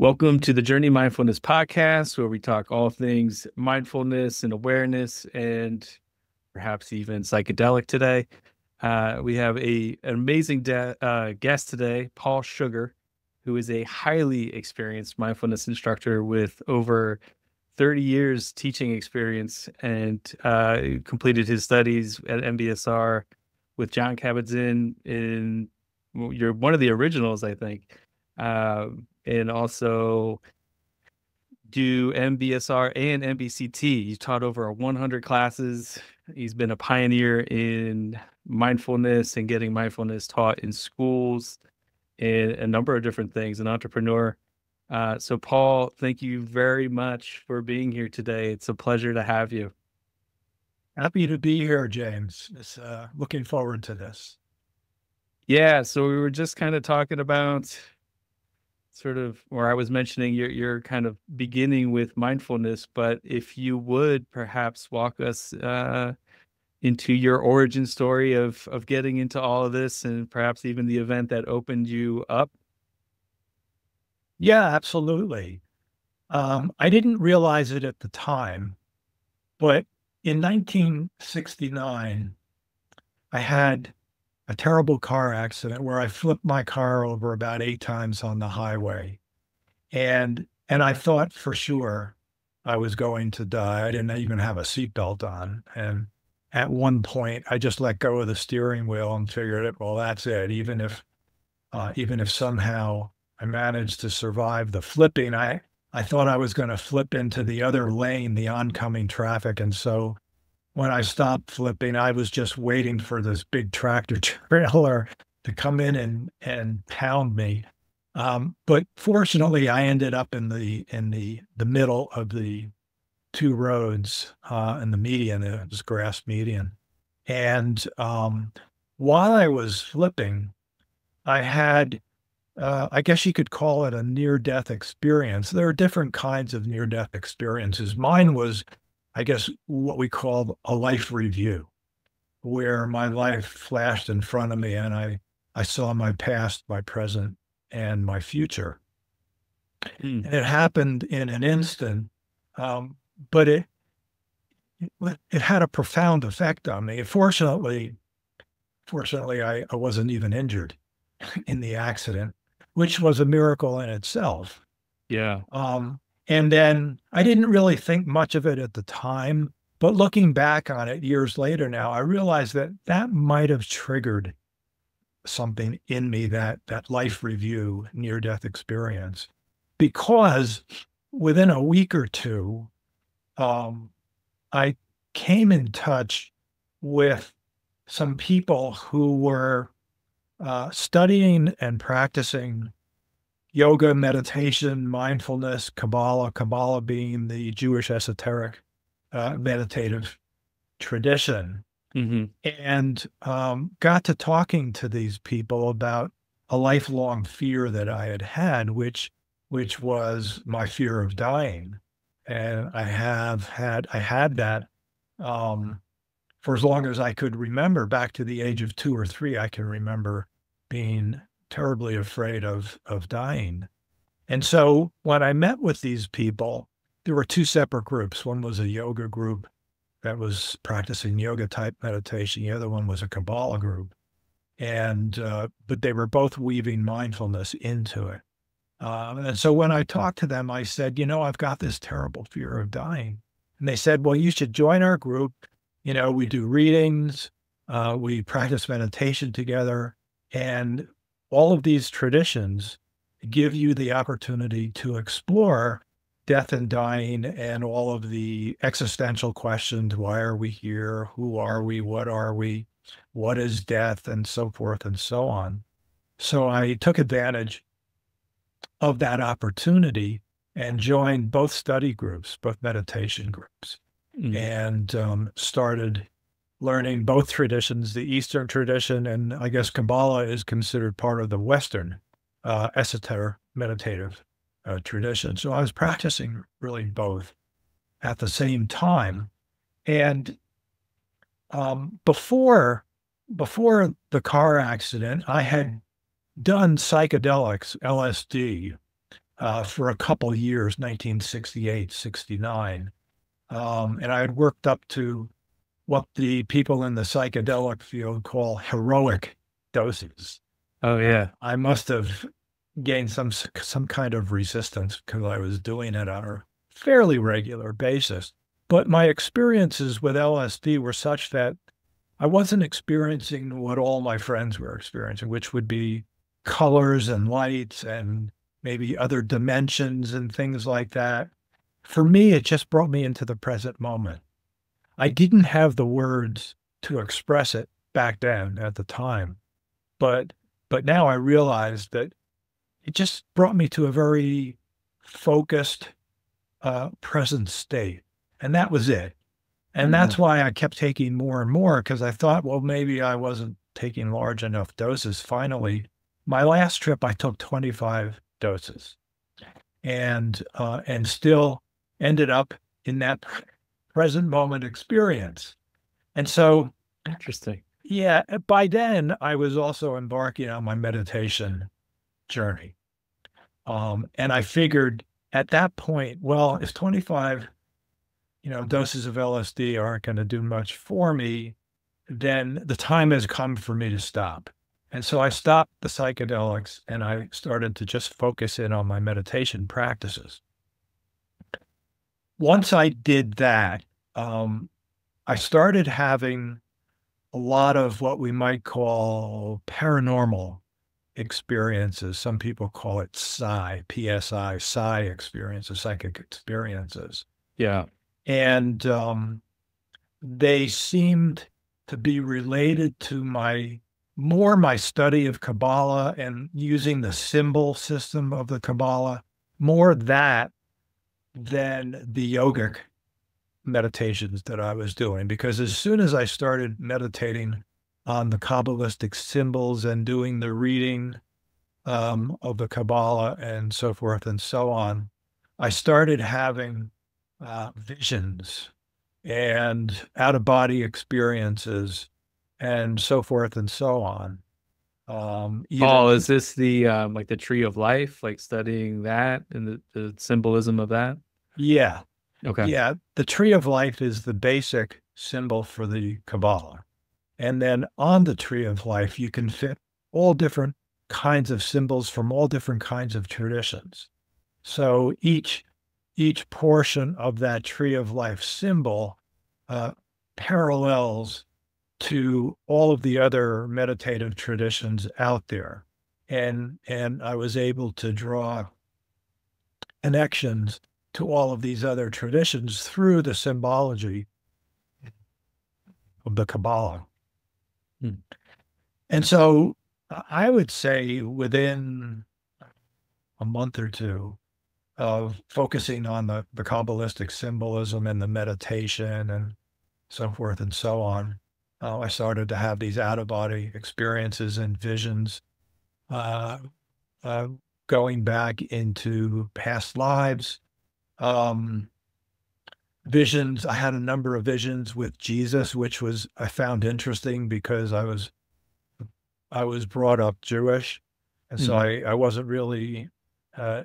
Welcome to the Journey Mindfulness Podcast, where we talk all things mindfulness and awareness and perhaps even psychedelic today. We have an amazing guest today, Paul Sugar, who is a highly experienced mindfulness instructor with over 30 years teaching experience and completed his studies at MBSR with John Kabat-Zinn you're one of the originals, I think. And also do MBSR and MBCT. He's taught over 100 classes. He's been a pioneer in mindfulness and getting mindfulness taught in schools and a number of different things, an entrepreneur. So Paul, thank you very much for being here today. It's a pleasure to have you. Happy to be here, James. Looking forward to this. Yeah, so we were just kind of talking about or I was mentioning you're kind of beginning with mindfulness, but if you would perhaps walk us into your origin story of getting into all of this and perhaps even the event that opened you up. Yeah, absolutely. I didn't realize it at the time, but in 1969, I had a terrible car accident where I flipped my car over about 8 times on the highway. And I thought for sure I was going to die. I didn't even have a seatbelt on. And at one point, I just let go of the steering wheel and figured, well, that's it. Even if somehow I managed to survive the flipping, I thought I was going to flip into the other lane, the oncoming traffic. And so when I stopped flipping, I was just waiting for this big tractor trailer to come in and pound me. But fortunately, I ended up in the middle of the two roads in the median, this grass median. And while I was flipping, I had, I guess you could call it a near-death experience. There are different kinds of near-death experiences. Mine was, I guess, what we call a life review, where my life flashed in front of me and I saw my past, my present, and my future. And it happened in an instant, but it had a profound effect on me. Fortunately, I wasn't even injured in the accident, which was a miracle in itself. Yeah. And then I didn't really think much of it at the time, but looking back on it years later now, I realized that might have triggered something in me, that life review, near-death experience, because within a week or two, I came in touch with some people who were studying and practicing yoga, meditation, mindfulness, Kabbalah being the Jewish esoteric meditative tradition. And got to talking to these people about a lifelong fear that I had, which was my fear of dying. And I had that for as long as I could remember. Back to the age of 2 or 3, I can remember being terribly afraid of dying. And so when I met with these people, there were 2 separate groups. One was a yoga group that was practicing yoga type meditation. The other one was a Kabbalah group. And, but they were both weaving mindfulness into it. And so when I talked to them, I said, I've got this terrible fear of dying. And they said, well, you should join our group. We do readings, we practice meditation together, and all of these traditions give you the opportunity to explore death and dying and all of the existential questions. Why are we here? Who are we? What are we? What is death? And so forth and so on. So I took advantage of that opportunity and joined both study groups, both meditation groups, and started learning both traditions, the Eastern tradition, and I guess Kabbalah is considered part of the Western esoteric meditative tradition. So I was practicing really both at the same time. And before the car accident, I had done psychedelics, LSD, for a couple years, 1968, 69. And I had worked up to what the people in the psychedelic field call heroic doses. Oh yeah. I must have gained some kind of resistance because I was doing it on a fairly regular basis. But my experiences with LSD were such that I wasn't experiencing what all my friends were experiencing, which would be colors and lights and maybe other dimensions and things like that. For me, it just brought me into the present moment. I didn't have the words to express it back then at the time, but now I realized that it just brought me to a very focused, present state, and that was it. And that's why I kept taking more and more, because I thought, well, maybe I wasn't taking large enough doses. Finally, my last trip, I took 25 doses, and still ended up in that present moment experience. And so, Interesting. yeah, by then I was also embarking on my meditation journey. And I figured at that point, well, if 25, doses of LSD aren't going to do much for me, then the time has come for me to stop. And so I stopped the psychedelics and I started to just focus in on my meditation practices. Once I did that, I started having a lot of what we might call paranormal experiences. Some people call it psi, PSI, psi experiences, psychic experiences. Yeah. And they seemed to be related to my study of Kabbalah and using the symbol system of the Kabbalah, more that than the yogic meditations that I was doing. Because as soon as I started meditating on the Kabbalistic symbols and doing the reading of the Kabbalah and so forth and so on, I started having visions and out-of-body experiences and so forth and so on. Paul, is this the like the tree of life, like studying that and the symbolism of that? Yeah. Okay. Yeah. The tree of life is the basic symbol for the Kabbalah. And then on the tree of life, you can fit all different kinds of symbols from all different kinds of traditions. So each portion of that tree of life symbol parallels to all of the other meditative traditions out there. And I was able to draw connections to all of these other traditions through the symbology of the Kabbalah. And so I would say within a month or two of focusing on the Kabbalistic symbolism and the meditation and so forth and so on, I started to have these out-of-body experiences and visions, going back into past lives, visions. I had a number of visions with Jesus, which I found interesting because I was brought up Jewish, and so I wasn't really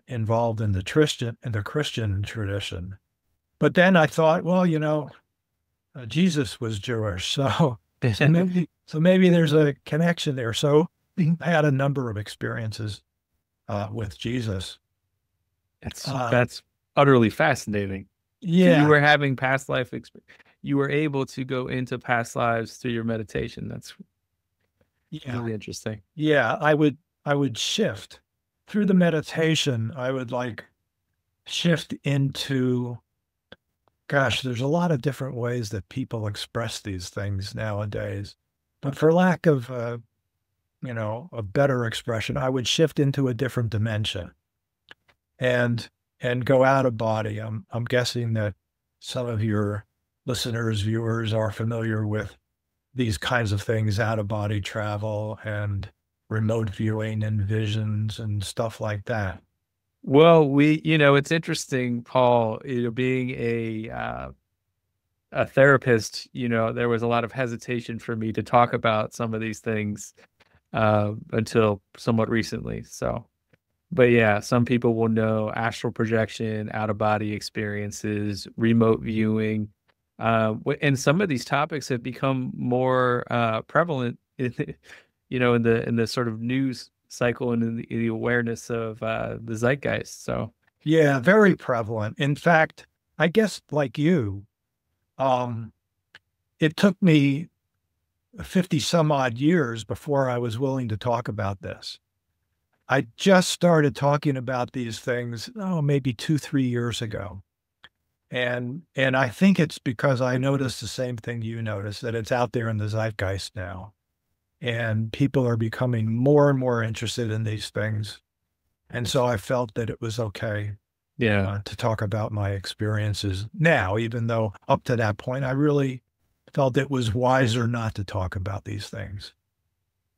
involved in the Christian tradition. But then I thought, well, Jesus was Jewish, so maybe there's a connection there. So I had a number of experiences with Jesus. That's utterly fascinating. Yeah. So you were having past life experience. You were able to go into past lives through your meditation. That's really interesting. Yeah, I would shift through the meditation. I would shift into, gosh, there's a lot of different ways that people express these things nowadays. But for lack of, a better expression, I would shift into a different dimension and go out of body. I'm guessing that some of your listeners, viewers are familiar with these kinds of things, out of body travel and remote viewing and visions and stuff like that. Well, it's interesting, Paul, being a therapist, there was a lot of hesitation for me to talk about some of these things until somewhat recently. So But yeah, some people will know astral projection, out of body experiences, remote viewing. And some of these topics have become more prevalent in the sort of news cycle and in the awareness of the zeitgeist. So Yeah, very prevalent. In fact, I guess like you, um, it took me 50 some odd years before I was willing to talk about this. I just started talking about these things, oh, maybe 2, 3 years ago. And I think it's because I noticed the same thing you noticed, that it's out there in the zeitgeist now. And people are becoming more and more interested in these things. And so I felt that it was okay yeah. to talk about my experiences now, even though up to that point, I really felt it was wiser not to talk about these things.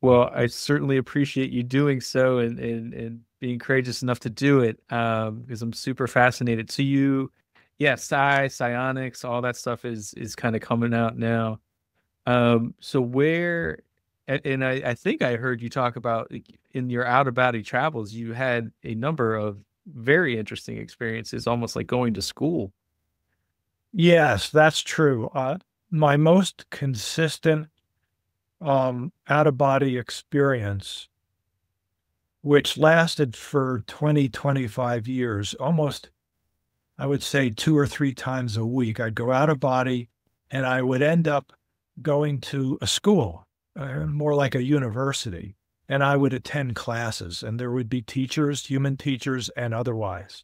Well, I certainly appreciate you doing so and being courageous enough to do it because I'm super fascinated. So yeah, psionics, all that stuff is kind of coming out now. So and I think I heard you talk about like, in your out of body travels, you had a number of very interesting experiences, almost like going to school. Yes, that's true. My most consistent out of body experience, which lasted for 20, 25 years, almost, I would say 2 or 3 times a week. I'd go out of body and I would end up going to a school, more like a university, and I would attend classes, and there would be teachers, human teachers, and otherwise.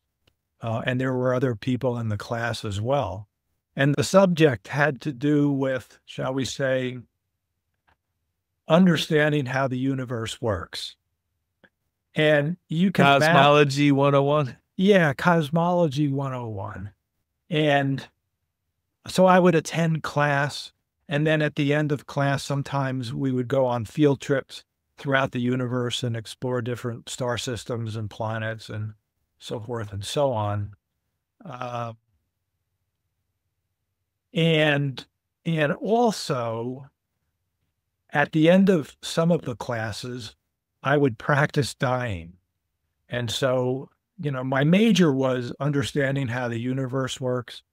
And there were other people in the class as well. And the subject had to do with, shall we say, understanding how the universe works. And you can imagine, Cosmology 101. yeah, cosmology 101. And so I would attend class. And then at the end of class, sometimes we would go on field trips throughout the universe and explore different star systems and planets and so forth and so on. Uh, and also at the end of some of the classes, I would practice dying. And so, my major was understanding how the universe works.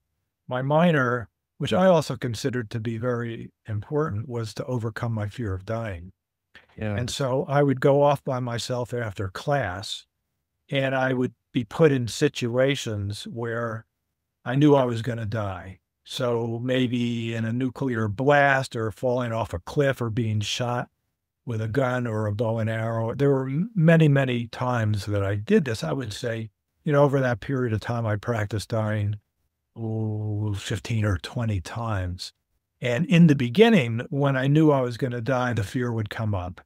My minor, which I also considered to be very important, was to overcome my fear of dying. Yeah. And so I would go off by myself after class, and I would be put in situations where I knew I was going to die. So maybe in a nuclear blast or falling off a cliff or being shot with a gun or a bow and arrow. There were many, many times that I did this. I would say, over that period of time, I practiced dying 15 or 20 times. And in the beginning, when I knew I was going to die, the fear would come up.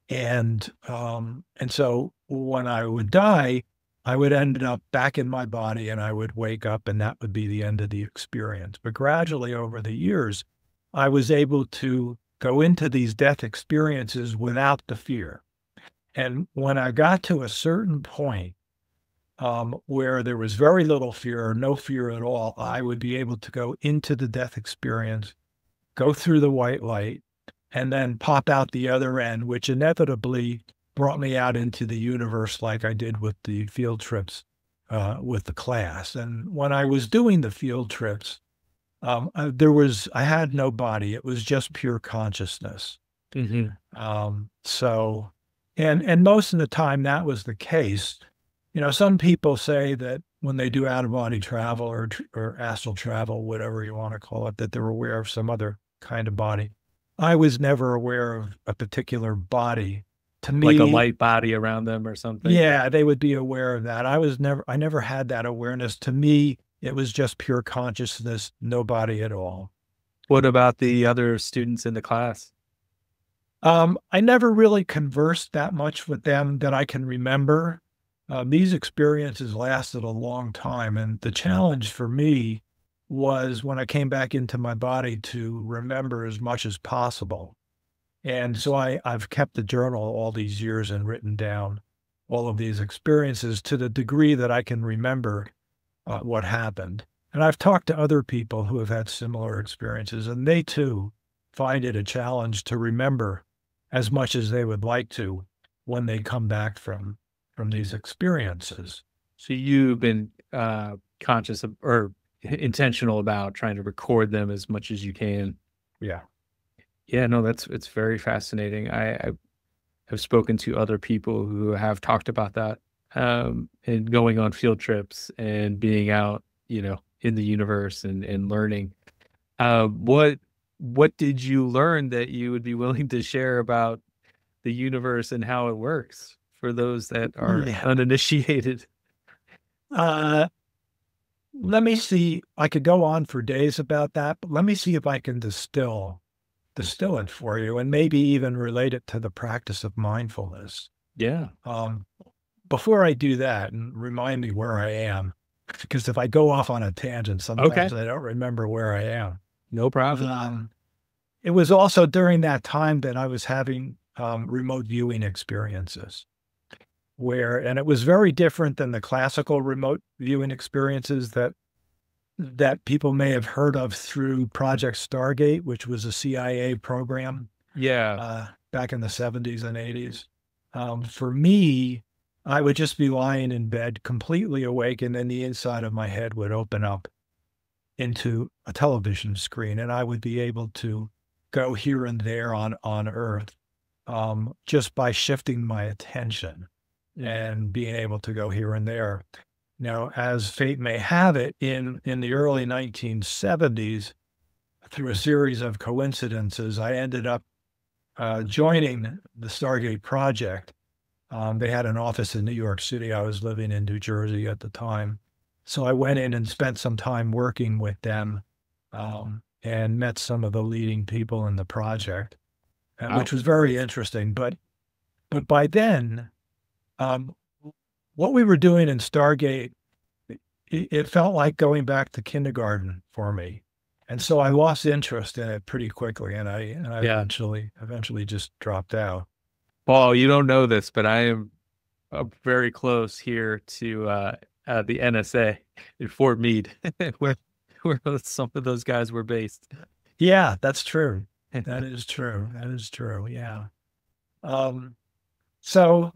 And so when I would die, I would end up back in my body and I would wake up, and that would be the end of the experience. But gradually over the years, I was able to go into these death experiences without the fear. And when I got to a certain point where there was very little fear or no fear at all, I would be able to go into the death experience, go through the white light, and then pop out the other end, which inevitably brought me out into the universe like I did with the field trips with the class. And when I was doing the field trips, I had no body. It was just pure consciousness. Mm-hmm. And most of the time that was the case. Some people say that when they do out of body travel or astral travel, whatever you want to call it, that they're aware of some other kind of body. I was never aware of a particular body. To me, like a light body around them or something. Yeah, they would be aware of that. I never had that awareness. To me, it was just pure consciousness, no body at all. What about the other students in the class? I never really conversed that much with them that I can remember. These experiences lasted a long time. And the challenge for me was when I came back into my body to remember as much as possible. And so I've kept the journal all these years and written down all of these experiences to the degree that I can remember what happened. And I've talked to other people who have had similar experiences, and they too find it a challenge to remember as much as they would like to when they come back from from these experiences. So you've been conscious of, or intentional about trying to record them as much as you can. Yeah. Yeah, no, it's very fascinating. I have spoken to other people who have talked about that, and going on field trips and being out, in the universe and learning. What did you learn that you would be willing to share about the universe and how it works for those that are Yeah. uninitiated? Let me see. I could go on for days about that, but let me see if I can distill it for you and maybe even relate it to the practice of mindfulness. Yeah. Before I do that, and remind me where I am, because if I go off on a tangent, sometimes I don't remember where I am. No problem. It was also during that time that I was having remote viewing experiences and it was very different than the classical remote viewing experiences that people may have heard of through Project Stargate, which was a CIA program. Yeah. Back in the 70s and 80s. For me, I would just be lying in bed completely awake, and then the inside of my head would open up into a television screen, and I would be able to go here and there on Earth, just by shifting my attention and being able to go here and there. Now, as fate may have it, in the early 1970s, through a series of coincidences, I ended up joining the Stargate project. They had an office in New York City. I was living in New Jersey at the time. So I went in and spent some time working with them, and met some of the leading people in the project, which was very interesting. But by then, what we were doing in Stargate, it felt like going back to kindergarten for me. And so I lost interest in it pretty quickly, and I eventually just dropped out. Paul, you don't know this, but I am very close here to the NSA in Fort Meade, where some of those guys were based. Yeah, that's true. That is true. That is true. Yeah. So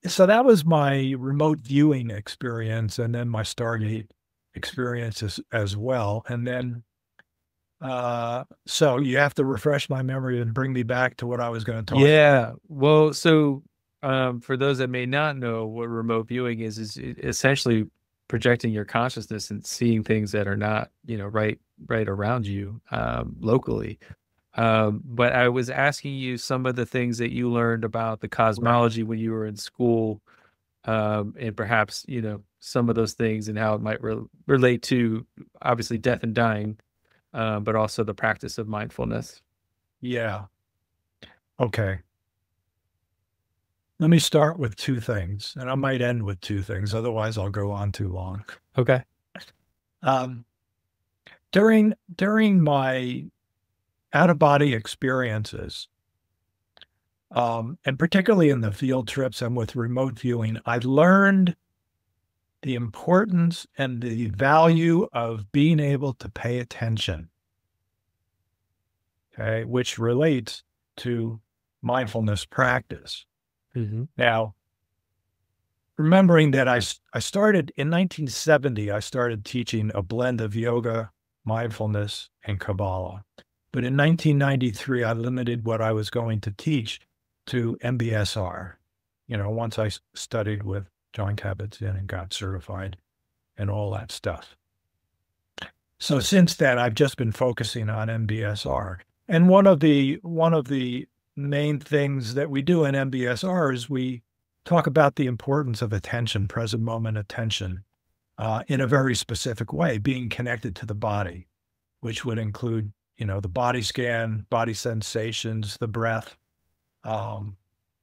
that was my remote viewing experience, and then my Stargate experience as well. And then, so you have to refresh my memory and bring me back to what I was going to talk about. Yeah. Well, so for those that may not know what remote viewing is essentially projecting your consciousness and seeing things that are not, right around you, locally. But I was asking you some of the things that you learned about the cosmology when you were in school, and perhaps, some of those things and how it might relate to obviously death and dying, but also the practice of mindfulness. Yeah. Okay. Let me start with two things, and I might end with two things. Otherwise, I'll go on too long. Okay. During my out-of-body experiences, and particularly in the field trips and with remote viewing, I learned the importance and the value of being able to pay attention, okay, which relates to mindfulness practice. Mm-hmm. Now, remembering that I started in 1970, I started teaching a blend of yoga, mindfulness, and Kabbalah. But in 1993, I limited what I was going to teach to MBSR. Once I studied with John Kabat-Zinn and got certified and all that stuff. So since then, I've just been focusing on MBSR. And one of the main things that we do in MBSR is we talk about the importance of attention, present moment attention, in a very specific way, being connected to the body, which would include, the body scan, body sensations, the breath,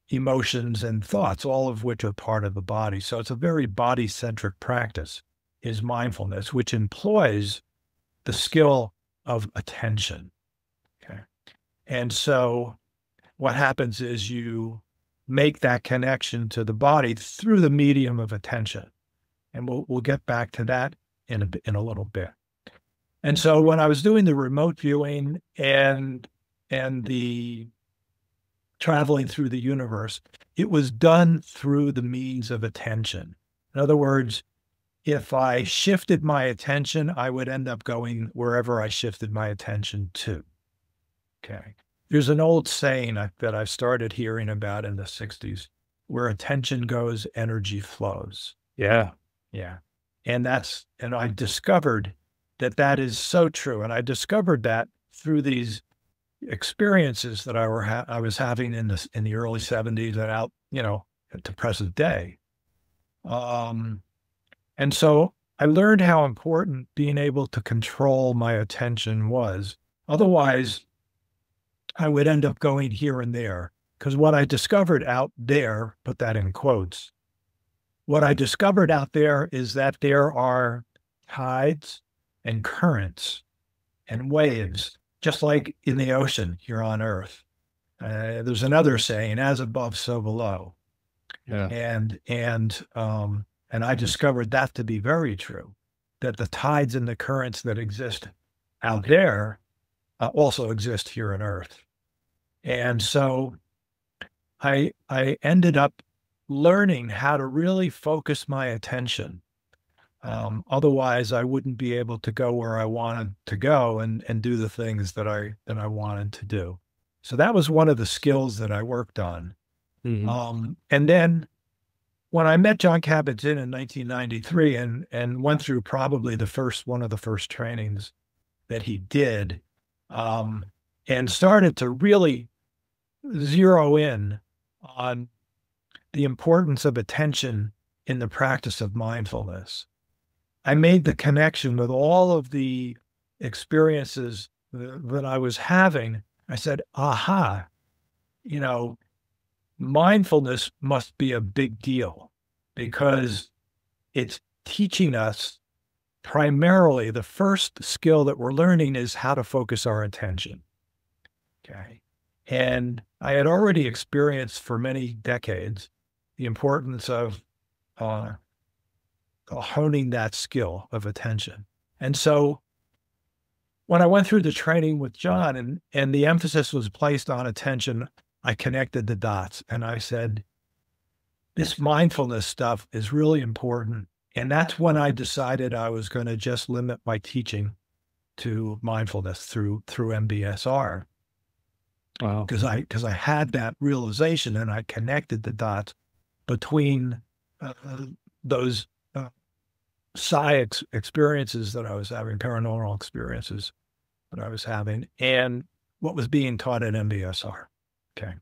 emotions and thoughts, all of which are part of the body. So it's a very body-centric practice, is mindfulness, which employs the skill of attention. Okay. And so what happens is you make that connection to the body through the medium of attention. And we'll get back to that in a little bit. And so when I was doing the remote viewing and the traveling through the universe, it was done through the means of attention. In other words, if I shifted my attention, I would end up going wherever I shifted my attention to. Okay. There's an old saying that I started hearing about in the 60s, where attention goes, energy flows. Yeah. Yeah. And I discovered that is so true. And I discovered that through these experiences that I was having in the early 70s and out, to present day. And so I learned how important being able to control my attention was. Otherwise, I would end up going here and there, because what I discovered out there, put that in quotes, what I discovered out there is that there are tides and currents and waves, just like in the ocean here on Earth. There's another saying, as above, so below. Yeah. And I discovered that to be very true, that the tides and the currents that exist out there also exist here on Earth. And so I ended up learning how to really focus my attention. Otherwise, I wouldn't be able to go where I wanted to go and do the things that I wanted to do. So that was one of the skills that I worked on. Mm-hmm. And then when I met John Kabat-Zinn in 1993 and went through probably one of the first trainings that he did, and started to really zero in on the importance of attention in the practice of mindfulness, I made the connection with all of the experiences that I was having. I said, aha, mindfulness must be a big deal, because it's teaching us primarily, the first skill that we're learning is how to focus our attention. Okay. And I had already experienced for many decades the importance of honing that skill of attention. And so when I went through the training with John and the emphasis was placed on attention, I connected the dots and I said, this mindfulness stuff is really important. And that's when I decided I was going to just limit my teaching to mindfulness through MBSR. Wow. Because I had that realization and I connected the dots between those psi experiences that I was having, paranormal experiences that I was having, and what was being taught at MBSR. Okay.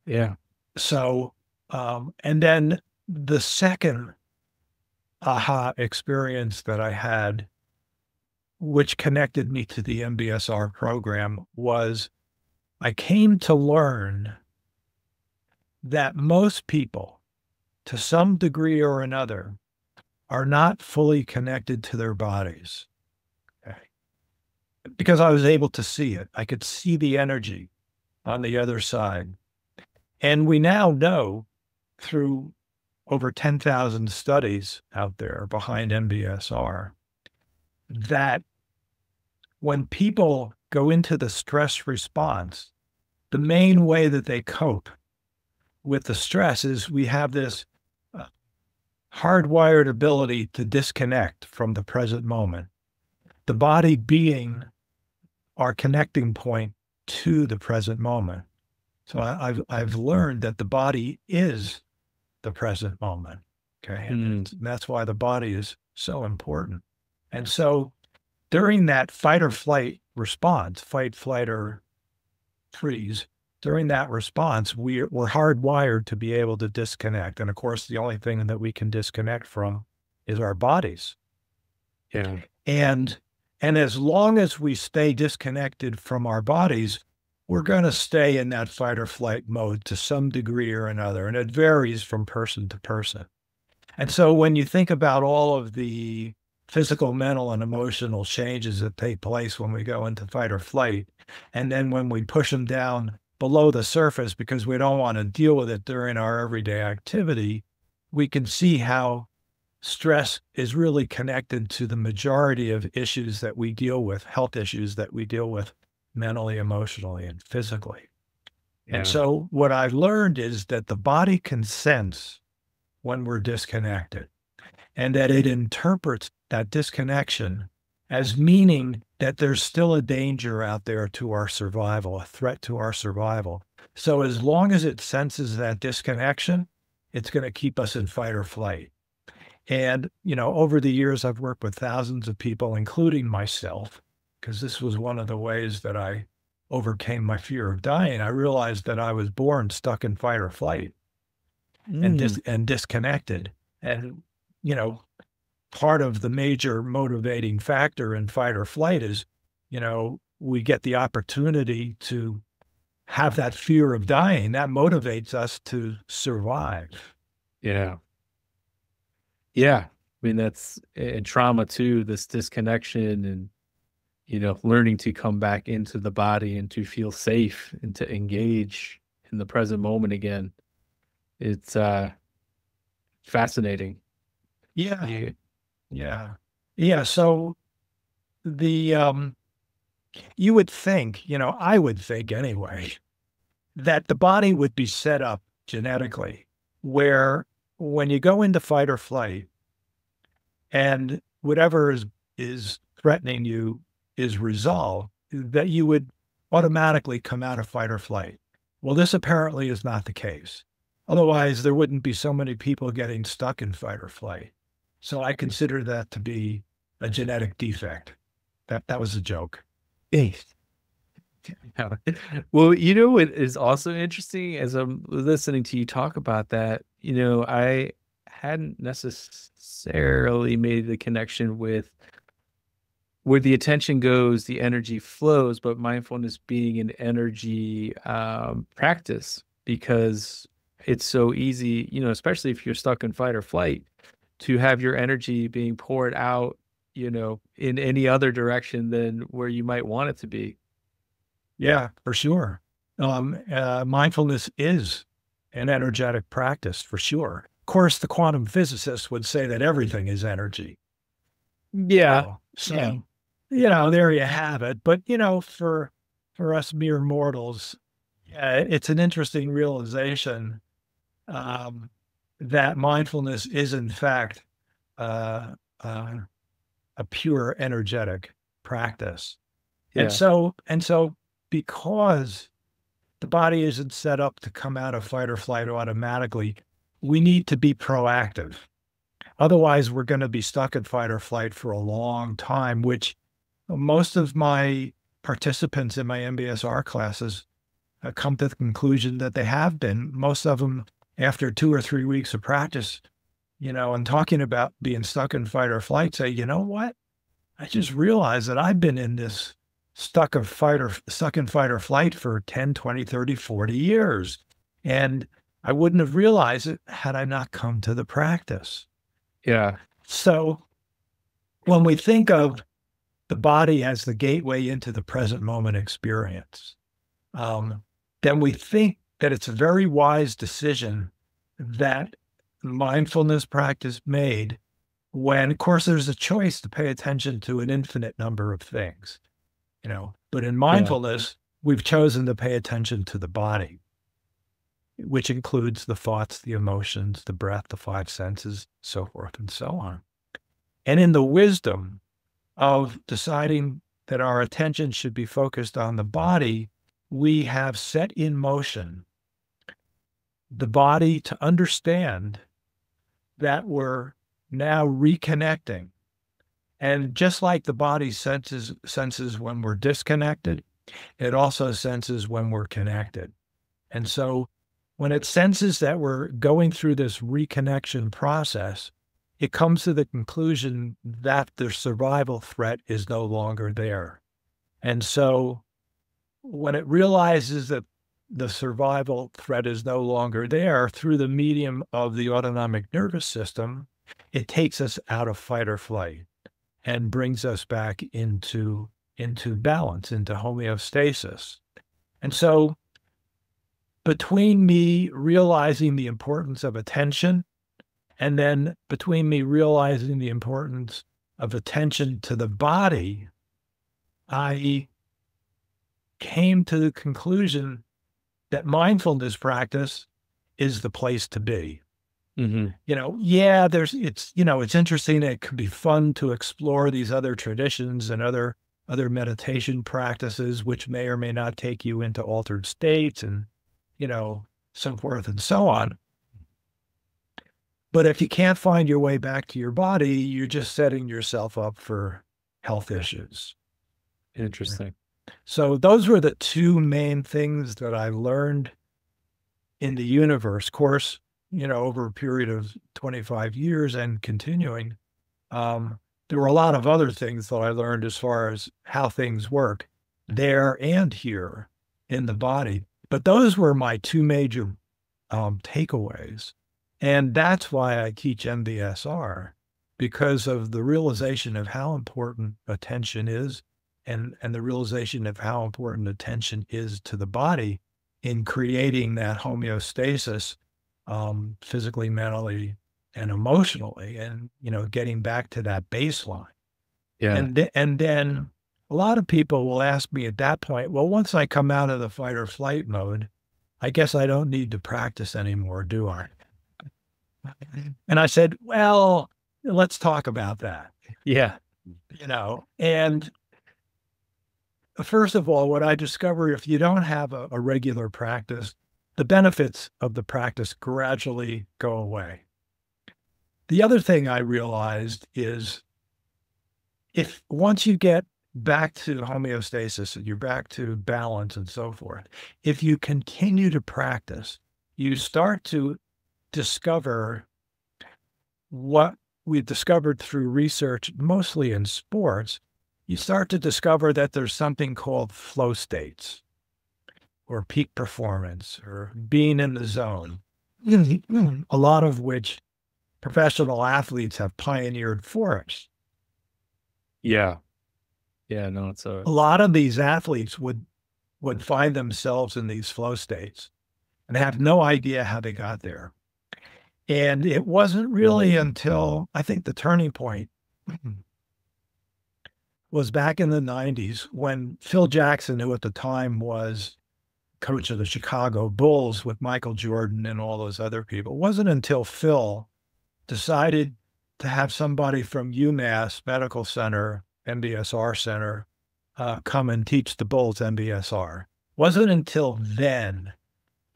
Yeah. So, and then the second aha experience that I had, which connected me to the MBSR program, was I came to learn that most people, to some degree or another, are not fully connected to their bodies. Okay. Because I was able to see it. I could see the energy on the other side. And we now know through over 10,000 studies out there behind MBSR that when people go into the stress response, the main way that they cope with the stress is we have this hardwired ability to disconnect from the present moment, the body being our connecting point to the present moment. So I've learned that the body is the present moment. Okay. And that's why the body is so important. And so during that fight or flight response, fight, flight, or freeze, during that response, we're hardwired to be able to disconnect. And of course, the only thing that we can disconnect from is our bodies. Yeah. And as long as we stay disconnected from our bodies, we're going to stay in that fight or flight mode to some degree or another. And it varies from person to person. And so when you think about all of the physical, mental, and emotional changes that take place when we go into fight or flight, and then when we push them down below the surface because we don't want to deal with it during our everyday activity, we can see how stress is really connected to the majority of issues that we deal with, health issues that we deal with mentally, emotionally, and physically. And Yeah. so what I've learned is that the body can sense when we're disconnected, and that it interprets that disconnection as meaning that there's still a danger out there to our survival, a threat to our survival. So as long as it senses that disconnection, it's going to keep us in fight or flight. And, over the years, I've worked with thousands of people, including myself, because this was one of the ways that I overcame my fear of dying. I realized that I was born stuck in fight or flight and Mm. disconnected. And, you know, part of the major motivating factor in fight or flight is, we get the opportunity to have that fear of dying. That motivates us to survive. Yeah. Yeah. I mean, that's and trauma too, this disconnection and, learning to come back into the body and to feel safe and to engage in the present moment again. It's fascinating. Yeah. Yeah. Yeah. Yeah. So the, you would think, I would think anyway, that the body would be set up genetically where when you go into fight or flight and whatever is threatening you is resolved, that you would automatically come out of fight or flight. Well, this apparently is not the case. Otherwise, there wouldn't be so many people getting stuck in fight or flight. So I consider that to be a genetic defect. That was a joke. Yeah. Well, what is also interesting as I'm listening to you talk about that, I hadn't necessarily made the connection with where the attention goes, the energy flows, but mindfulness being an energy practice because it's so easy, especially if you're stuck in fight or flight, to have your energy being poured out, in any other direction than where you might want it to be. Yeah, for sure. Mindfulness is an energetic practice for sure. Of course, the quantum physicists would say that everything is energy. Yeah. So, there you have it. But, for us mere mortals, it's an interesting realization that mindfulness is in fact uh, uh, a pure energetic practice. And Yeah. so because the body isn't set up to come out of fight or flight automatically, we need to be proactive. Otherwise, we're going to be stuck in fight or flight for a long time, which most of my participants in my MBSR classes come to the conclusion that they have been. Most of them, after 2 or 3 weeks of practice, and talking about being stuck in fight or flight, say, you know what? I just realized that I've been in this stuck in fight or flight for 10, 20, 30, 40 years. And I wouldn't have realized it had I not come to the practice. Yeah. So when we think of the body as the gateway into the present moment experience, then we think that it's a very wise decision that mindfulness practice made when, of course, there's a choice to pay attention to an infinite number of things, but in mindfulness, we've chosen to pay attention to the body, which includes the thoughts, the emotions, the breath, the 5 senses, so forth and so on. And in the wisdom of deciding that our attention should be focused on the body, we have set in motion the body to understand that we're now reconnecting. And just like the body senses when we're disconnected, it also senses when we're connected. And so when it senses that we're going through this reconnection process, it comes to the conclusion that the survival threat is no longer there. And so when it realizes that the survival threat is no longer there through the medium of the autonomic nervous system, it takes us out of fight or flight and brings us back into balance, into homeostasis. And so between me realizing the importance of attention and then between me realizing the importance of attention to the body, I came to the conclusion that mindfulness practice is the place to be. Mm-hmm. Yeah, it's interesting. It can be fun to explore these other traditions and other meditation practices, which may or may not take you into altered states and, so forth and so on. But if you can't find your way back to your body, you're just setting yourself up for health issues. Interesting. So those were the two main things that I learned in the universe. Of course, over a period of 25 years and continuing, there were a lot of other things that I learned as far as how things work there and here in the body. But those were my two major takeaways. And that's why I teach MBSR, because of the realization of how important attention is and the realization of how important attention is to the body in creating that homeostasis physically, mentally, and emotionally, and, getting back to that baseline. Yeah. And then a lot of people will ask me at that point, well, once I come out of the fight or flight mode, I guess I don't need to practice anymore, do I? And I said, well, let's talk about that. Yeah. And first of all, what I discover, if you don't have a regular practice, the benefits of the practice gradually go away. The other thing I realized is if once you get back to homeostasis and you're back to balance and so forth, if you continue to practice, you start to discover what we've discovered through research, mostly in sports. You start to discover that there's something called flow states or peak performance or being in the zone, a lot of which professional athletes have pioneered for us. Yeah. Yeah, no, it's a lot of these athletes would find themselves in these flow states and have no idea how they got there. And it wasn't really until I think the turning point was back in the 90s when Phil Jackson, who at the time was coach of the Chicago Bulls with Michael Jordan and all those other people, it wasn't until Phil decided to have somebody from UMass Medical Center, MBSR Center, come and teach the Bulls MBSR. Wasn't until then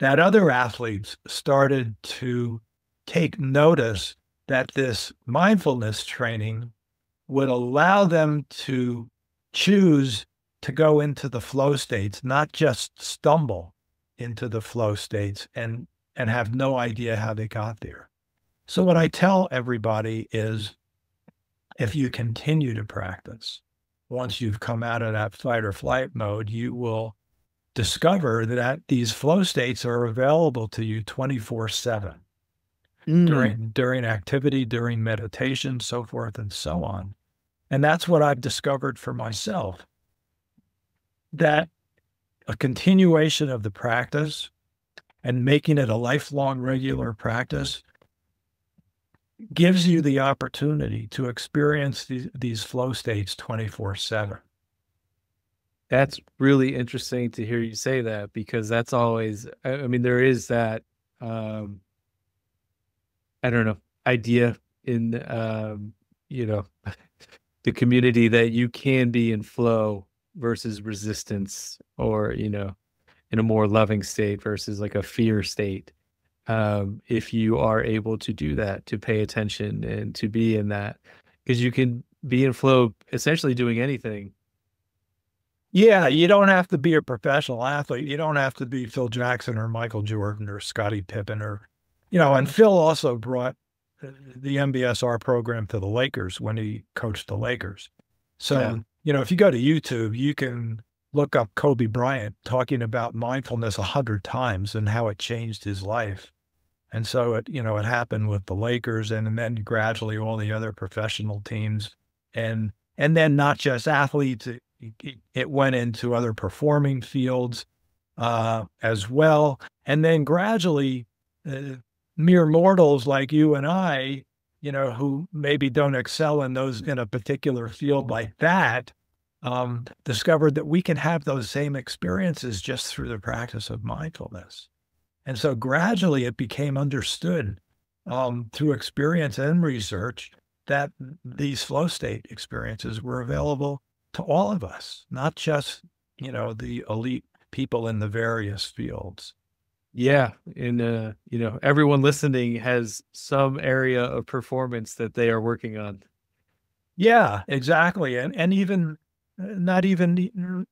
that other athletes started to take notice that this mindfulness training would allow them to choose to go into the flow states, not just stumble into the flow states and have no idea how they got there. So what I tell everybody is, if you continue to practice, once you've come out of that fight or flight mode, you will discover that these flow states are available to you 24/7 during activity, during meditation, so forth and so on. And that's what I've discovered for myself, that a continuation of the practice and making it a lifelong regular practice gives you the opportunity to experience these flow states 24/7. That's really interesting to hear you say that, because that's always, I mean, there is that, I don't know, idea in, the community that you can be in flow versus resistance, or, in a more loving state versus like a fear state. If you are able to do that, to pay attention and to be in that, because you can be in flow essentially doing anything. Yeah, you don't have to be a professional athlete. You don't have to be Phil Jackson or Michael Jordan or Scottie Pippen or, and Phil also brought the MBSR program to the Lakers when he coached the Lakers. So, if you go to YouTube, you can look up Kobe Bryant talking about mindfulness 100 times and how it changed his life. And so it happened with the Lakers and then gradually all the other professional teams. And then not just athletes, it went into other performing fields as well. And then gradually, mere mortals like you and I, who maybe don't excel in a particular field like that, discovered that we can have those same experiences just through the practice of mindfulness. And so gradually it became understood through experience and research that these flow state experiences were available to all of us, not just, the elite people in the various fields. Yeah. And, everyone listening has some area of performance that they are working on. Yeah, exactly. And even not even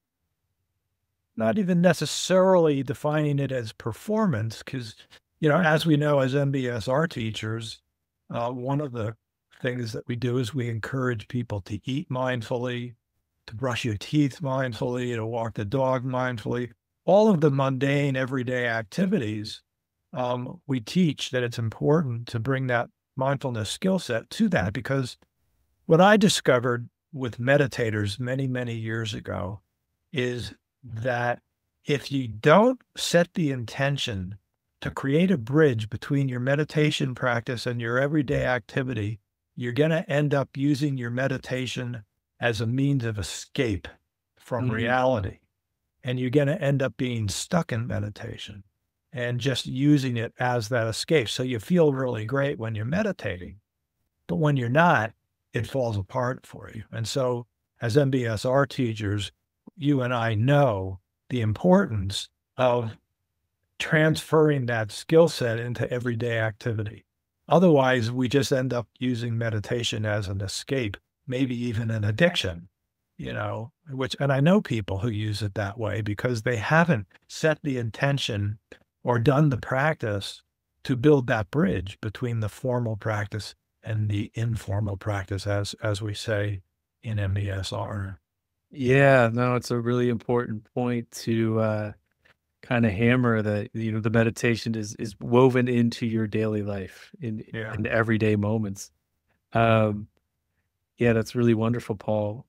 not even necessarily defining it as performance, because, as we know, as MBSR teachers, one of the things that we do is we encourage people to eat mindfully, to brush your teeth mindfully, to walk the dog mindfully. All of the mundane everyday activities, we teach that it's important to bring that mindfulness skill set to that, because what I discovered with meditators many, many years ago is that if you don't set the intention to create a bridge between your meditation practice and your everyday activity, you're going to end up using your meditation as a means of escape from reality. And you're going to end up being stuck in meditation and just using it as that escape. So you feel really great when you're meditating, but when you're not, it falls apart for you. And so as MBSR teachers, you and I know the importance of transferring that skill set into everyday activity. Otherwise, we just end up using meditation as an escape, maybe even an addiction, and I know people who use it that way because they haven't set the intention or done the practice to build that bridge between the formal practice and the informal practice, as we say in MBSR. Yeah, no, it's a really important point to kind of hammer that, the meditation is woven into your daily life in everyday moments. Yeah, that's really wonderful, Paul.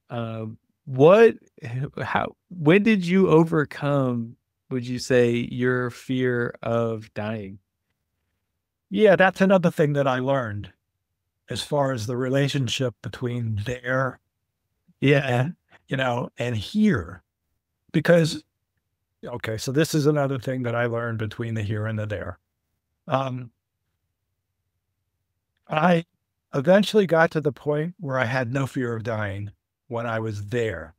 When did you overcome, would you say, your fear of dying? Yeah, that's another thing that I learned as far as the relationship between there, and here. Because, okay, so this is another thing that I learned between the here and the there. I eventually got to the point where I had no fear of dying when I was there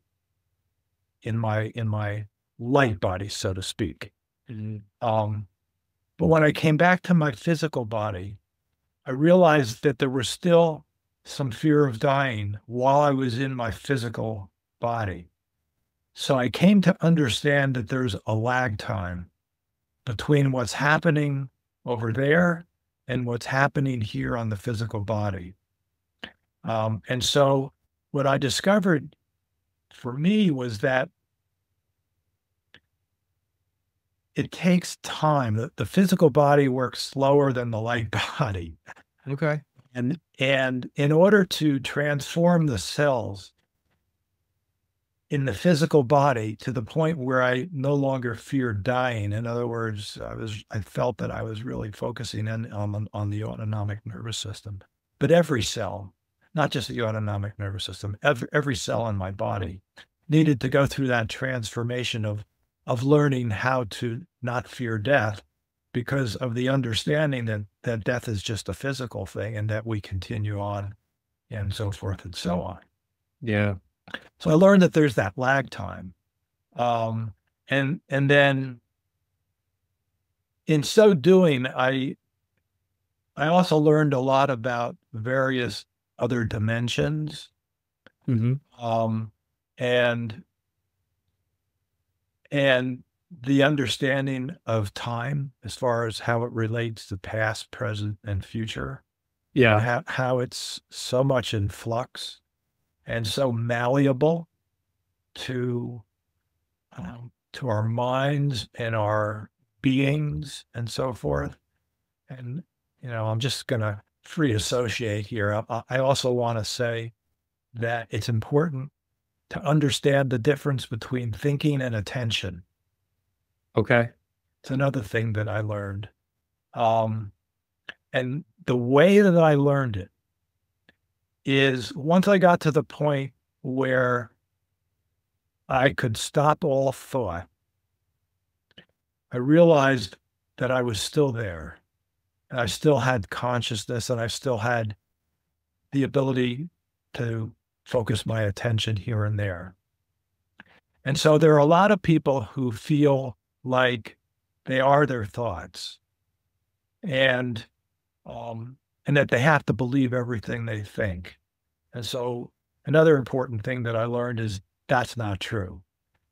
in my light body, so to speak. But when I came back to my physical body, I realized that there was still some fear of dying while I was in my physical body. So I came to understand that there's a lag time between what's happening over there and what's happening here on the physical body. And so what I discovered for me was that it takes time. The physical body works slower than the light body. Okay. And in order to transform the cells in the physical body to the point where I no longer feared dying, in other words, I felt that I was really focusing on the autonomic nervous system. But every cell, not just the autonomic nervous system, every cell in my body needed to go through that transformation of learning how to not fear death, because of the understanding that death is just a physical thing and that we continue on and so forth and so on. Yeah. So I learned that there's that lag time. And then in so doing, I also learned a lot about various other dimensions. And the understanding of time as far as how it relates to past, present, and future. Yeah. And how it's so much in flux and so malleable to our minds and our beings and so forth. And, I'm just going to free associate here. I also want to say that it's important to understand the difference between thinking and attention. Okay. It's another thing that I learned. And the way that I learned it is once I got to the point where I could stop all thought, I realized that I was still there. And I still had consciousness and I still had the ability to focus my attention here and there. And so there are a lot of people who feel like they are their thoughts and that they have to believe everything they think. And so another important thing that I learned is that's not true,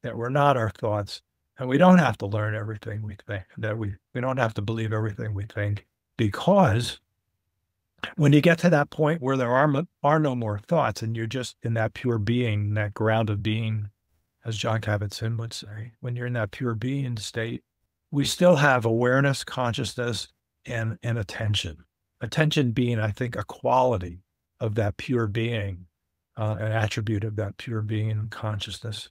that we're not our thoughts and we don't have to learn everything we think, that we don't have to believe everything we think, because when you get to that point where there are no more thoughts and you're just in that pure being, that ground of being, as John Kabat-Zinn would say, when you're in that pure being state, we still have awareness, consciousness, and attention. Attention being, I think, a quality of that pure being, an attribute of that pure being, consciousness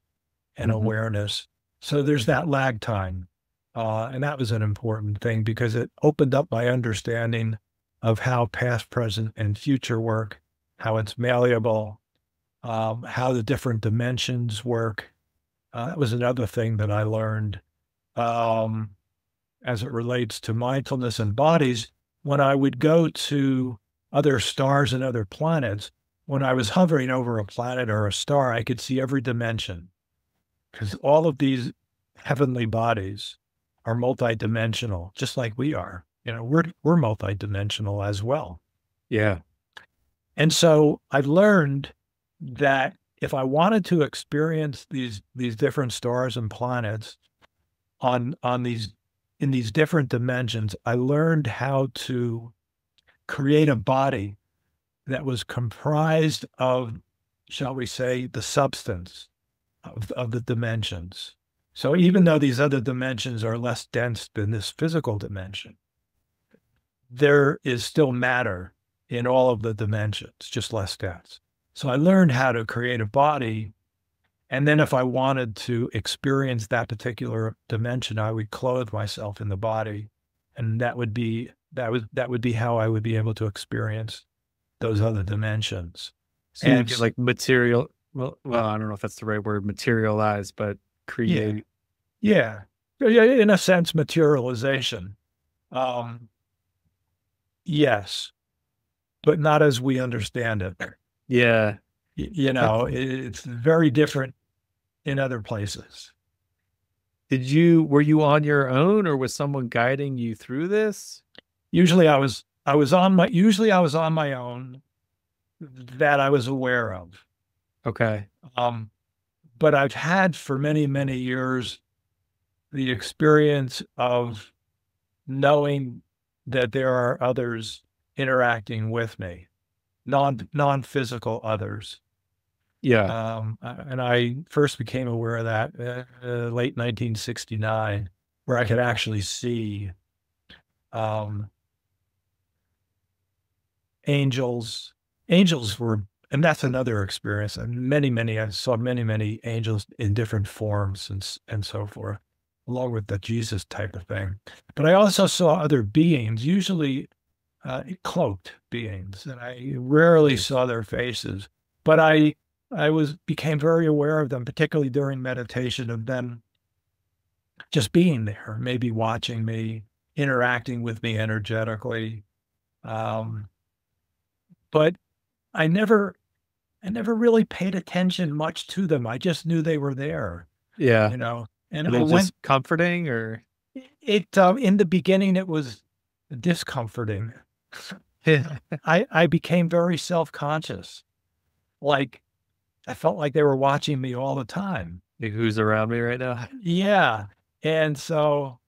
and awareness. So there's that lag time. And that was an important thing because it opened up my understanding of how past, present, and future work, how it's malleable, how the different dimensions work. That was another thing that I learned as it relates to mindfulness and bodies. When I would go to other stars and other planets, when I was hovering over a planet or a star, I could see every dimension because all of these heavenly bodies are multidimensional, just like we are. We're multidimensional as well. Yeah. And so I learned that if I wanted to experience these different stars and planets in these different dimensions, I learned how to create a body that was comprised of, shall we say, the substance of the dimensions. So even though these other dimensions are less dense than this physical dimension, there is still matter in all of the dimensions, just less dense. So I learned how to create a body. And then if I wanted to experience that particular dimension, I would clothe myself in the body. And that would be how I would be able to experience those other dimensions. So you get like material, well, I don't know if that's the right word, materialize, but create. Yeah. In a sense, materialization. Yes, but not as we understand it. Yeah. It's very different in other places. Were you on your own or was someone guiding you through this? Usually I was on my own that I was aware of. Okay. But I've had for many, many years the experience of knowing that there are others interacting with me, non-physical others. Yeah. And I first became aware of that late 1969, where I could actually see angels. Angels were, and that's another experience. And I saw many angels in different forms and so forth, along with the Jesus type of thing. But I also saw other beings, usually cloaked beings, and I rarely saw their faces. But I became very aware of them, particularly during meditation, of them just being there, maybe watching me, interacting with me energetically. But I never really paid attention much to them. I just knew they were there. Yeah. And it was comforting, or in the beginning it was discomforting. I became very self-conscious. Like I felt like they were watching me all the time. Like, who's around me right now? Yeah. And so,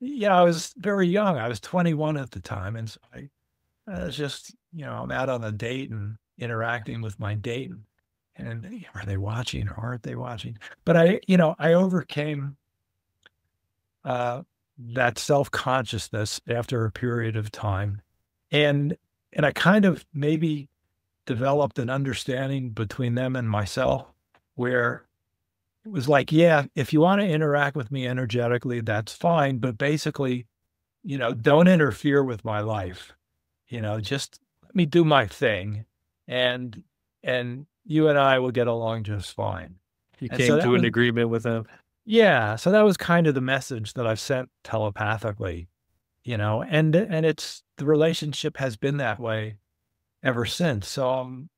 I was very young. I was 21 at the time. And so I was just, I'm out on a date and interacting with my date. And are they watching or aren't they watching? But I overcame that self-consciousness after a period of time. And I kind of maybe developed an understanding between them and myself where it was like, yeah, if you want to interact with me energetically, that's fine. But basically, don't interfere with my life. Just let me do my thing. And you and I will get along just fine. You And so came that to an was, agreement with them. yeah, so that was kind of the message that I've sent telepathically, and it's the relationship has been that way ever since. So I'm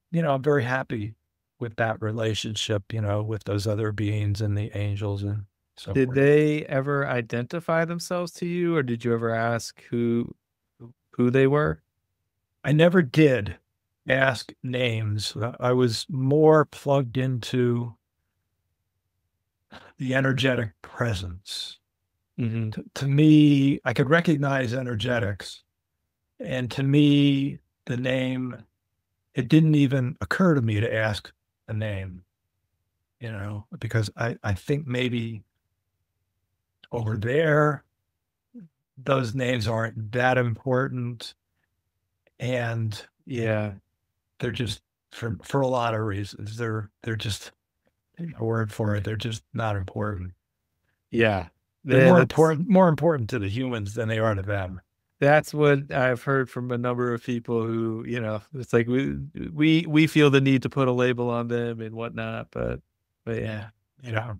very happy with that relationship, with those other beings and the angels and so Did forth. they ever identify themselves to you, or did you ever ask who they were? I never did ask names. I was more plugged into the energetic presence. Hmm. To me, I could recognize energetics. And to me, the name, it didn't even occur to me to ask a name, because I think maybe over there, those names aren't that important. And Yeah, they're just for a lot of reasons. They're just a word for it. They're just not important. yeah, They're yeah. That's more important to the humans than they are to them. that's what I've heard from a number of people who, it's like we feel the need to put a label on them and whatnot, but yeah. You know,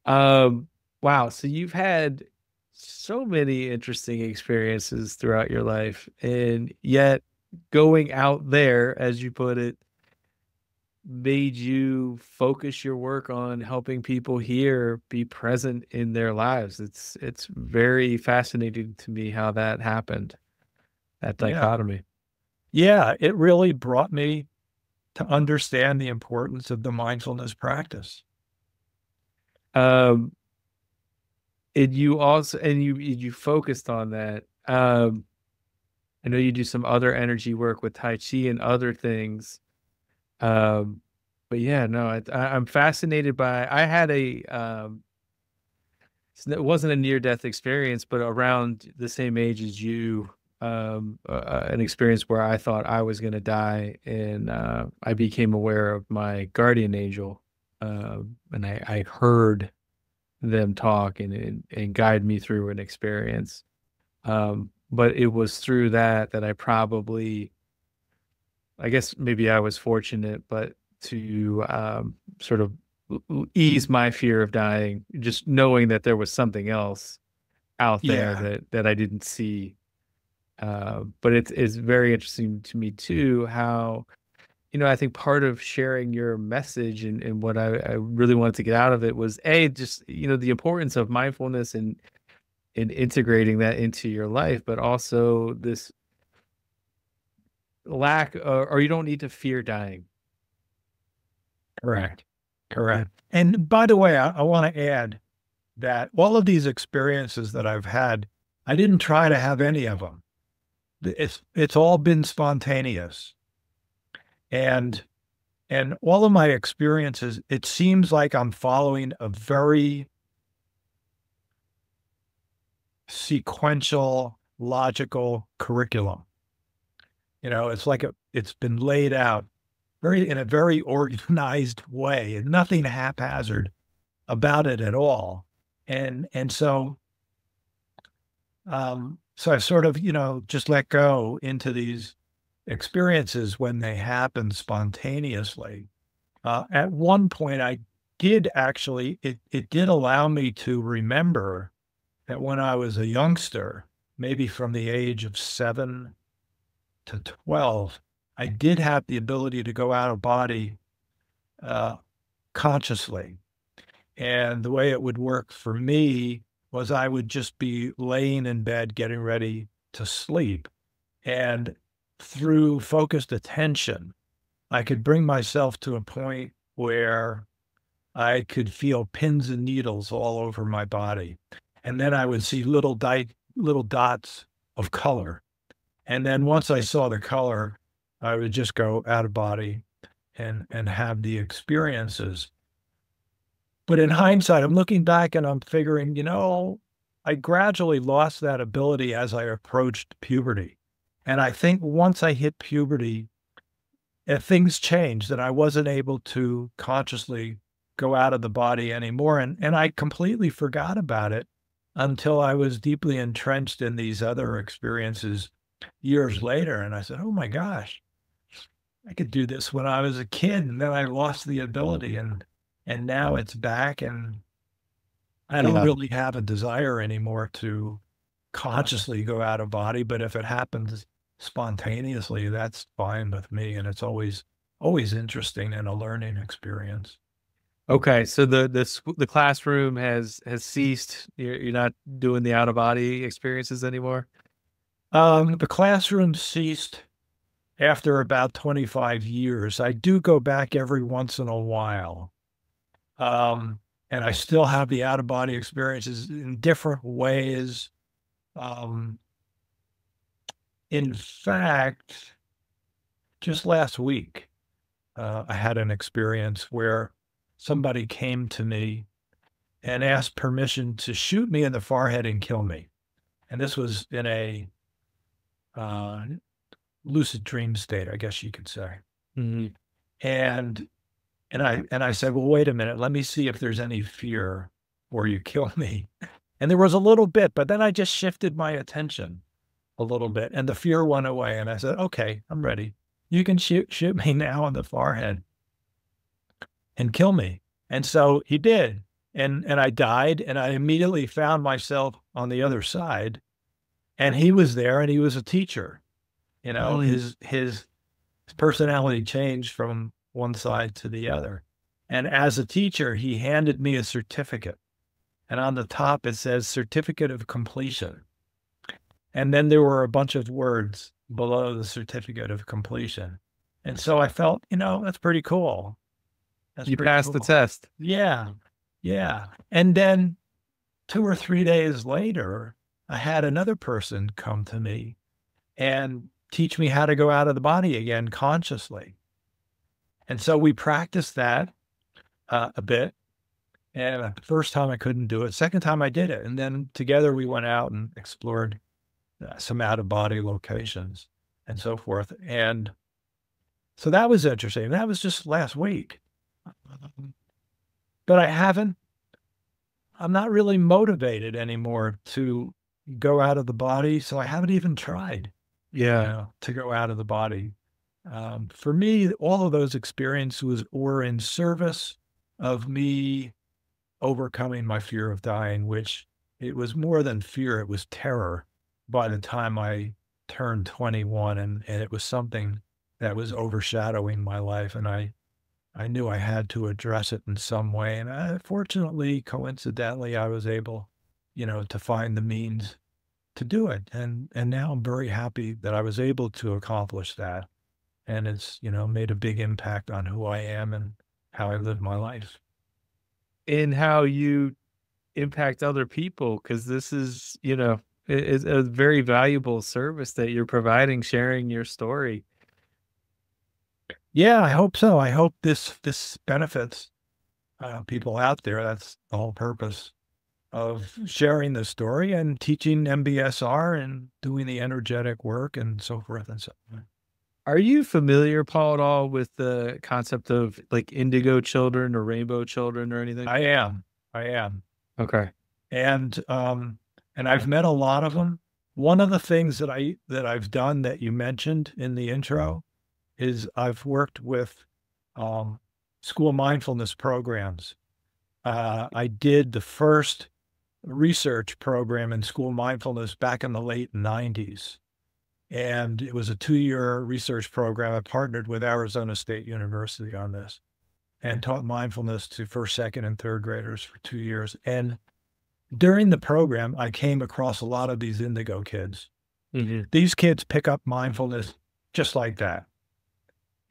Um, wow. So you've had so many interesting experiences throughout your life, and yet going out there, as you put it, made you focus your work on helping people here be present in their lives. It's very fascinating to me how that happened, that yeah. dichotomy. Yeah, it really brought me to understand the importance of the mindfulness practice. Um, and you focused on that. I know you do some other energy work with Tai Chi and other things. Um, but yeah, no, I'm fascinated by. I had it wasn't a near death experience, but around the same age as you, an experience where I thought I was going to die, and I became aware of my guardian angel, and I heard them talk and guide me through an experience. But it was through that I probably, I guess maybe I was fortunate, but to sort of ease my fear of dying, just knowing that there was something else out there Yeah, that I didn't see. But it's very interesting to me too how, I think part of sharing your message and what I really wanted to get out of it was just, the importance of mindfulness and integrating that into your life, but also this lack or you don't need to fear dying. correct. Correct. And by the way, I want to add that all of these experiences that I've had, I didn't try to have any of them. It's all been spontaneous. And all of my experiences, it seems like I'm following a very sequential, logical curriculum. It's like it's been laid out in a very organized way, and nothing haphazard about it at all. And so I sort of, just let go into these experiences when they happen spontaneously. At one point, I did actually, it did allow me to remember that when I was a youngster, maybe from the age of 7 to 12, I did have the ability to go out of body uh, consciously. And the way it would work for me was I would just be laying in bed, getting ready to sleep. And through focused attention, I could bring myself to a point where I could feel pins and needles all over my body. And then I would see little dots of color. And then once I saw the color, I would just go out of body and have the experiences. But in hindsight, I'm looking back and I'm figuring, I gradually lost that ability as I approached puberty. And I think once I hit puberty, things changed that I wasn't able to consciously go out of the body anymore. And I completely forgot about it until I was deeply entrenched in these other experiences years later. And I said, oh my gosh, I could do this when I was a kid, and then I lost the ability, and now it's back, and I don't Yeah. really have a desire anymore to consciously go out of body, but if it happens spontaneously, that's fine with me, and it's always interesting and a learning experience. Okay, so the classroom has ceased. You're not doing the out of body experiences anymore. The classroom ceased after about 25 years. I do go back every once in a while. Um, and I still have the out of body experiences in different ways. Um, in fact, just last week, I had an experience where somebody came to me and asked permission to shoot me in the forehead and kill me. And this was in a uh, lucid dream state, I guess you could say. Mhm. And I said, well, wait a minute, let me see if there's any fear before you kill me. And there was a little bit, but then I just shifted my attention a little bit, and the fear went away. And I said, okay, I'm ready. You can shoot me now in the forehead and kill me. And so he did. And I died, and I immediately found myself on the other side. And he was there, and he was a teacher. You know, Mm. his personality changed from one side to the other. And as a teacher, he handed me a certificate. And on the top, it says certificate of completion. And then there were a bunch of words below the certificate of completion. And so I felt, that's pretty cool. That's You pretty passed the cool. test. Yeah. Yeah. And then 2 or 3 days later, I had another person come to me and teach me how to go out of the body again consciously. And so we practiced that a bit. And the first time I couldn't do it. Second time I did it. And then together we went out and explored some out of body locations and so forth. And so that was interesting. That was just last week. But I'm not really motivated anymore to go out of the body. So I haven't even tried, Yeah. to go out of the body. For me, all of those experiences were in service of me overcoming my fear of dying, which it was more than fear, it was terror by the time I turned 21. And it was something that was overshadowing my life. And I knew I had to address it in some way. And fortunately, coincidentally, I was able, to find the means to do it. And now I'm very happy that I was able to accomplish that. And it's, made a big impact on who I am and how I live my life. In how you impact other people, because this is a very valuable service that you're providing, sharing your story. Yeah, I hope so. I hope this benefits people out there. That's the whole purpose of sharing the story and teaching MBSR and doing the energetic work and so forth and so on. Are you familiar, Paul, at all with the concept of like indigo children or rainbow children or anything? I am. I am. Okay. And I've met a lot of them. One of the things that I've done that you mentioned in the intro is I've worked with school mindfulness programs. I did the first research program in school mindfulness back in the late 90s. And it was a 2-year research program. I partnered with Arizona State University on this and taught mindfulness to first, second, and third graders for 2 years. And during the program, I came across a lot of these indigo kids. Mm-hmm. These kids pick up mindfulness just like that.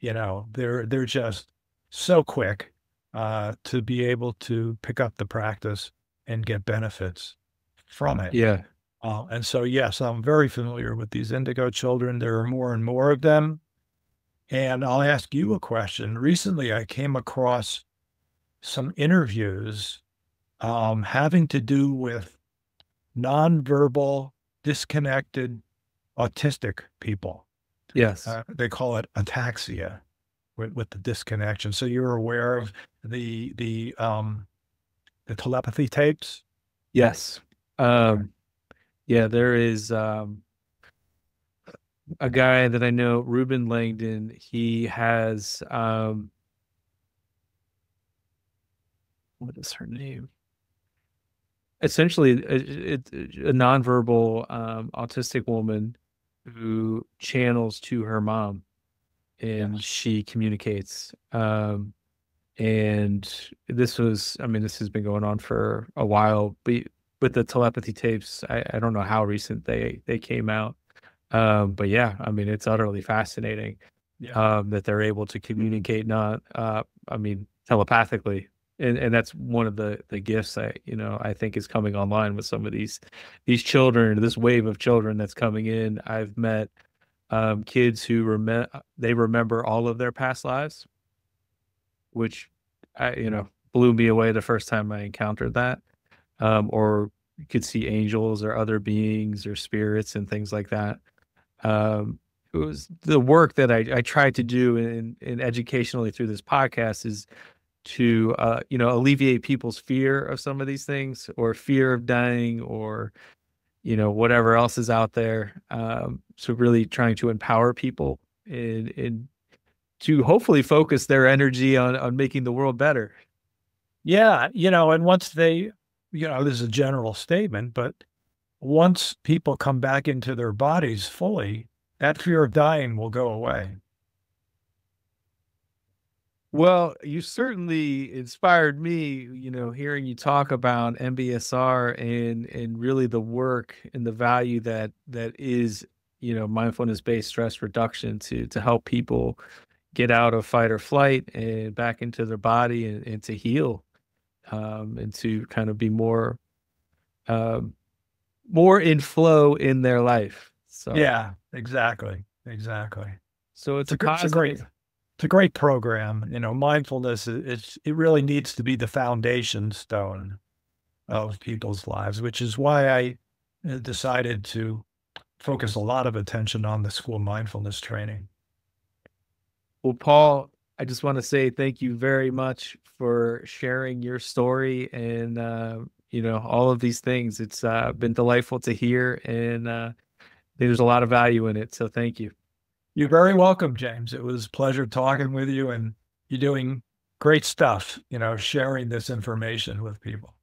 They're just so quick to be able to pick up the practice and get benefits from it. Yeah. And so, yes, I'm very familiar with these indigo children. There are more and more of them. And I'll ask you a question. Recently, I came across some interviews having to do with nonverbal, disconnected, autistic people. Yes. They call it ataxia with the disconnection. So you're aware of the telepathy tapes? Yes. Yeah, there is a guy that I know, Ruben Langdon. He has what is her name? Essentially, a nonverbal autistic woman who channels to her mom, and Yes. she communicates. And I mean, this has been going on for a while, but with the telepathy tapes, I don't know how recent they came out. But yeah, I mean, it's utterly fascinating Yeah. that they're able to communicate not, I mean, telepathically. And that's one of the gifts I think is coming online with some of these children, this wave of children that's coming in. I've met kids who remember all of their past lives, which blew me away the first time I encountered that. Or you could see angels or other beings or spirits and things like that. It was the work that I tried to do in educationally through this podcast is to alleviate people's fear of some of these things, or fear of dying, or whatever else is out there. So really trying to empower people and to hopefully focus their energy on making the world better. Yeah. And once they, this is a general statement, but once people come back into their bodies fully, that fear of dying will go away. Well, you certainly inspired me, hearing you talk about MBSR and really the work and the value that is, mindfulness-based stress reduction to help people get out of fight or flight and back into their body and to heal, and to kind of be um, more in flow in their life. So, Yeah, exactly. Exactly. so it's a It's a great, positive. it's a great program. Mindfulness, it really needs to be the foundation stone of people's lives, which is why I decided to focus a lot of attention on the school mindfulness training. Well, Paul, I just want to say thank you very much for sharing your story and all of these things. It's been delightful to hear, and there's a lot of value in it. So thank you. You're very welcome, James. It was a pleasure talking with you, and you're doing great stuff, sharing this information with people.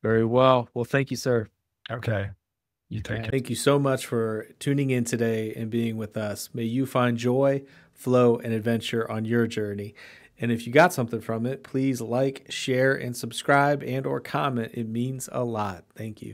Very well. Well, thank you, sir. Okay. You take care. Thank you so much for tuning in today and being with us. May you find joy, flow, and adventure on your journey. And if you got something from it, please like, share, and subscribe and or comment. It means a lot. Thank you.